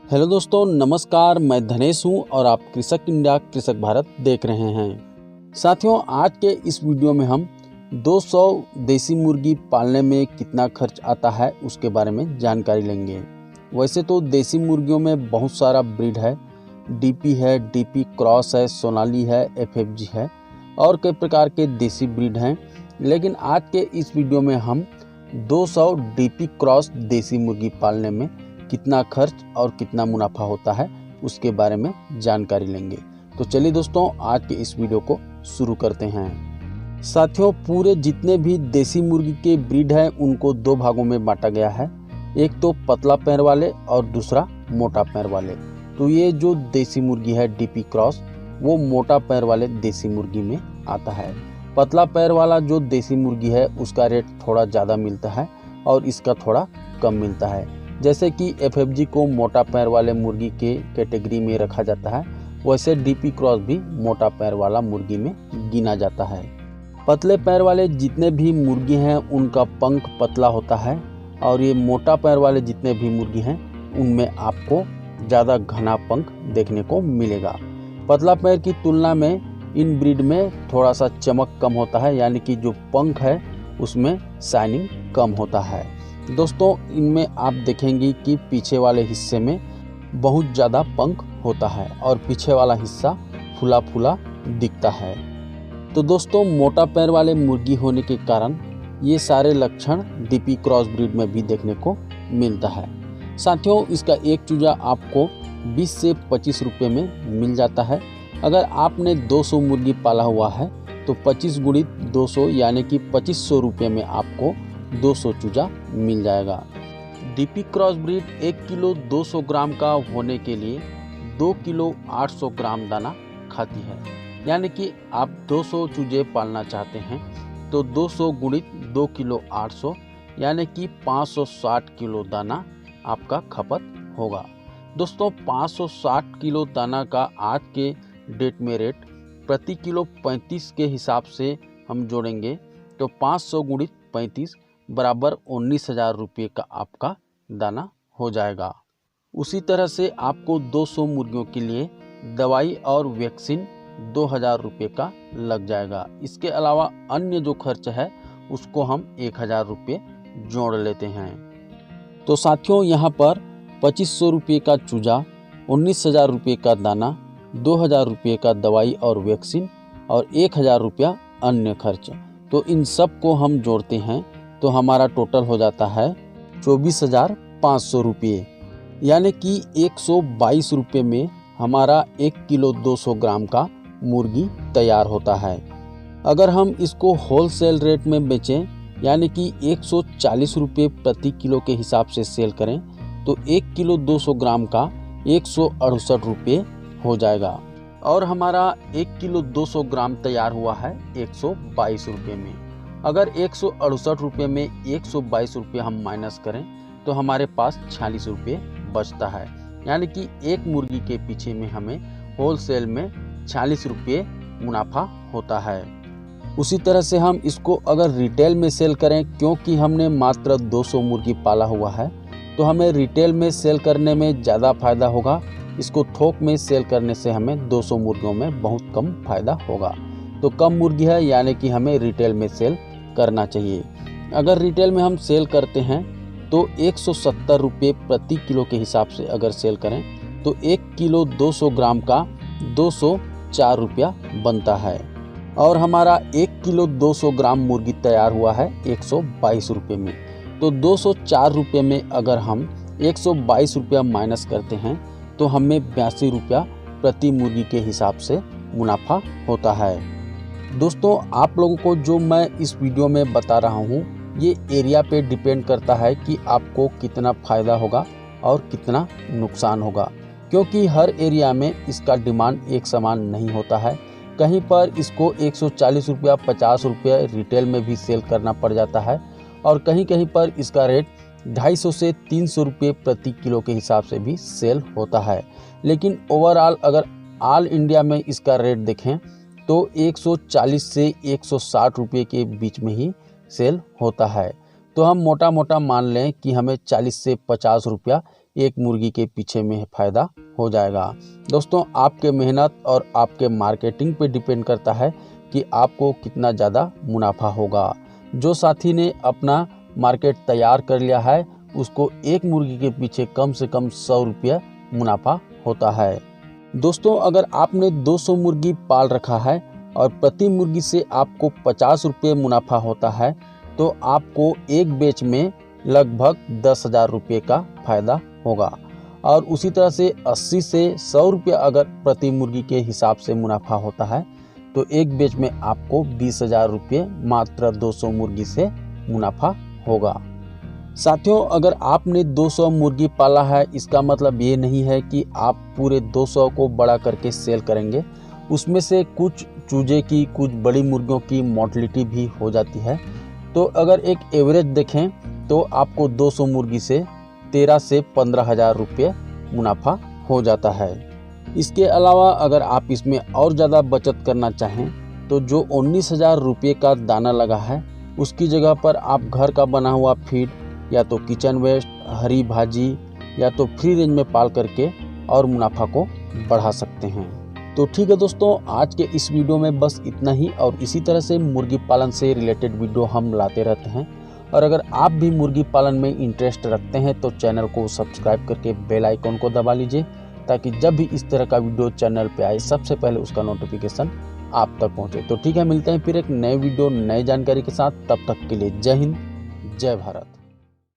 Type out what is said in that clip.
Hello दोस्तों, नमस्कार। मैं धनेश हूं और आप कृषक इंडिया कृषक भारत देख रहे हैं। साथियों, आज के इस वीडियो में हम 200 देसी मुर्गी पालने में कितना खर्च आता है उसके बारे में जानकारी लेंगे। वैसे तो देसी मुर्गियों में बहुत सारा ब्रीड है, डीपी है, डीपी क्रॉस है, सोनाली है, एफएफजी है और कई प्रकार के देसी ब्रीड हैं। लेकिन आज के इस वीडियो में हम 200 डीपी क्रॉस देसी मुर्गी पालने में कितना खर्च और कितना मुनाफा होता है उसके बारे में जानकारी लेंगे। तो चलिए दोस्तों, आज के इस वीडियो को शुरू करते हैं। साथियों, पूरे जितने भी देसी मुर्गी के ब्रीड हैं उनको दो भागों में बांटा गया है। एक तो पतला पैर वाले और दूसरा मोटा पैर वाले। तो ये जो देसी मुर्गी है डीपी क्रॉस, वो मोटा पैर वाले देसी मुर्गी में आता है। पतला पैर वाला जो देसी मुर्गी है उसका रेट थोड़ा ज़्यादा मिलता है और इसका थोड़ा कम मिलता है। जैसे कि एफएफजी को मोटा पैर वाले मुर्गी के कैटेगरी में रखा जाता है, वैसे डीपी क्रॉस भी मोटा पैर वाला मुर्गी में गिना जाता है। पतले पैर वाले जितने भी मुर्गी हैं उनका पंख पतला होता है और ये मोटा पैर वाले जितने भी मुर्गी हैं उनमें आपको ज़्यादा घना पंख देखने को मिलेगा। पतला पैर की तुलना में इन ब्रीड में थोड़ा सा चमक कम होता है, यानी कि जो पंख है उसमें शाइनिंग कम होता है। दोस्तों, इनमें आप देखेंगे कि पीछे वाले हिस्से में बहुत ज़्यादा पंख होता है और पीछे वाला हिस्सा फूला फूला दिखता है। तो दोस्तों, मोटा पैर वाले मुर्गी होने के कारण ये सारे लक्षण डीपी क्रॉस ब्रीड में भी देखने को मिलता है। साथियों, इसका एक चूजा आपको 20 से 25 रुपये में मिल जाता है। अगर आपने 200 मुर्गी पाला हुआ है तो 25 गुणित 200 यानी कि 2500 रुपये में आपको 200 चूजा मिल जाएगा। डीपी क्रॉस ब्रीड 1 किलो 200 ग्राम का होने के लिए 2 किलो 800 ग्राम दाना खाती है। यानी कि आप 200 चूजे पालना चाहते हैं तो 200 गुणित 2 किलो 800 यानी कि 560 किलो दाना आपका खपत होगा। दोस्तों, 560 किलो दाना का आज के डेट में रेट प्रति किलो 35 के हिसाब से हम जोड़ेंगे तो 500 गुणित 35 बराबर 19,000 रुपये का आपका दाना हो जाएगा। उसी तरह से आपको 200 मुर्गियों के लिए दवाई और वैक्सीन 2,000 रुपये का लग जाएगा। इसके अलावा अन्य जो खर्च है उसको हम 1,000 रुपये जोड़ लेते हैं। तो साथियों, यहाँ पर 2500 रुपये का चूजा, 19,000 रुपये का दाना, 2,000 रुपये का दवाई और वैक्सीन और 1,000 रुपया अन्य खर्च। तो इन सब को हम जोड़ते हैं तो हमारा टोटल हो जाता है 24,500 रुपये। यानी कि 122 रुपये में हमारा 1 किलो 200 ग्राम का मुर्गी तैयार होता है। अगर हम इसको होलसेल रेट में बेचें यानी कि 140 रुपये प्रति किलो के हिसाब से सेल करें तो 1 किलो 200 ग्राम का 168 रुपये हो जाएगा और हमारा 1 किलो 200 ग्राम तैयार हुआ है 122 रुपये में। अगर 168 रुपये में 122 रुपये हम माइनस करें तो हमारे पास 46 रुपये बचता है। यानी कि एक मुर्गी के पीछे में हमें होलसेल में 46 रुपये मुनाफा होता है। उसी तरह से हम इसको अगर रिटेल में सेल करें, क्योंकि हमने मात्र 200 मुर्गी पाला हुआ है तो हमें रिटेल में सेल करने में ज़्यादा फायदा होगा। इसको थोक में सेल करने से हमें 200 मुर्गियों में बहुत कम फायदा होगा। तो कम मुर्गी है यानी कि हमें रिटेल में सेल करना चाहिए। अगर रिटेल में हम सेल करते हैं तो 170 रुपये प्रति किलो के हिसाब से अगर सेल करें तो 1 किलो 200 ग्राम का 204 रुपया बनता है और हमारा 1 किलो 200 ग्राम मुर्गी तैयार हुआ है 122 रुपये में। तो 204 रुपये में अगर हम 122 रुपया माइनस करते हैं तो हमें 82 रुपया प्रति मुर्गी के हिसाब से मुनाफा होता है। दोस्तों, आप लोगों को जो मैं इस वीडियो में बता रहा हूँ ये एरिया पे डिपेंड करता है कि आपको कितना फ़ायदा होगा और कितना नुकसान होगा, क्योंकि हर एरिया में इसका डिमांड एक समान नहीं होता है। कहीं पर इसको 140 रुपया 50 रुपये रिटेल में भी सेल करना पड़ जाता है और कहीं कहीं पर इसका रेट 250 से 300 रुपये प्रति किलो के हिसाब से भी सेल होता है। लेकिन ओवरऑल अगर ऑल इंडिया में इसका रेट देखें तो 140 से 160 रुपये के बीच में ही सेल होता है। तो हम मोटा मोटा मान लें कि हमें 40 से 50 रुपया एक मुर्गी के पीछे में फ़ायदा हो जाएगा। दोस्तों, आपके मेहनत और आपके मार्केटिंग पे डिपेंड करता है कि आपको कितना ज़्यादा मुनाफा होगा। जो साथी ने अपना मार्केट तैयार कर लिया है उसको एक मुर्गी के पीछे कम से कम 100 रुपये मुनाफा होता है। दोस्तों, अगर आपने 200 मुर्गी पाल रखा है और प्रति मुर्गी से आपको 50 रुपये मुनाफा होता है तो आपको एक बैच में लगभग 10,000 रुपये का फ़ायदा होगा। और उसी तरह से 80 से 100 रुपये अगर प्रति मुर्गी के हिसाब से मुनाफा होता है तो एक बैच में आपको 20,000 रुपये मात्र 200 मुर्गी से मुनाफा होगा। साथियों, अगर आपने 200 मुर्गी पाला है इसका मतलब ये नहीं है कि आप पूरे 200 को बड़ा करके सेल करेंगे। उसमें से कुछ चूजे की, कुछ बड़ी मुर्गियों की मोर्टेलिटी भी हो जाती है। तो अगर एक एवरेज देखें तो आपको 200 मुर्गी से 13 से 15,000 रुपये मुनाफा हो जाता है। इसके अलावा अगर आप इसमें और ज़्यादा बचत करना चाहें तो जो 19,000 रुपये का दाना लगा है उसकी जगह पर आप घर का बना हुआ फीड या तो किचन वेस्ट, हरी भाजी या तो फ्री रेंज में पाल करके और मुनाफा को बढ़ा सकते हैं। तो ठीक है दोस्तों, आज के इस वीडियो में बस इतना ही और इसी तरह से मुर्गी पालन से रिलेटेड वीडियो हम लाते रहते हैं। और अगर आप भी मुर्गी पालन में इंटरेस्ट रखते हैं तो चैनल को सब्सक्राइब करके बेल आइकन को दबा लीजिए ताकि जब भी इस तरह का वीडियो चैनल पे आए सबसे पहले उसका नोटिफिकेशन आप तक पहुंचे। तो ठीक है, मिलते हैं फिर एक नए वीडियो नए जानकारी के साथ। तब तक के लिए जय हिंद, जय भारत।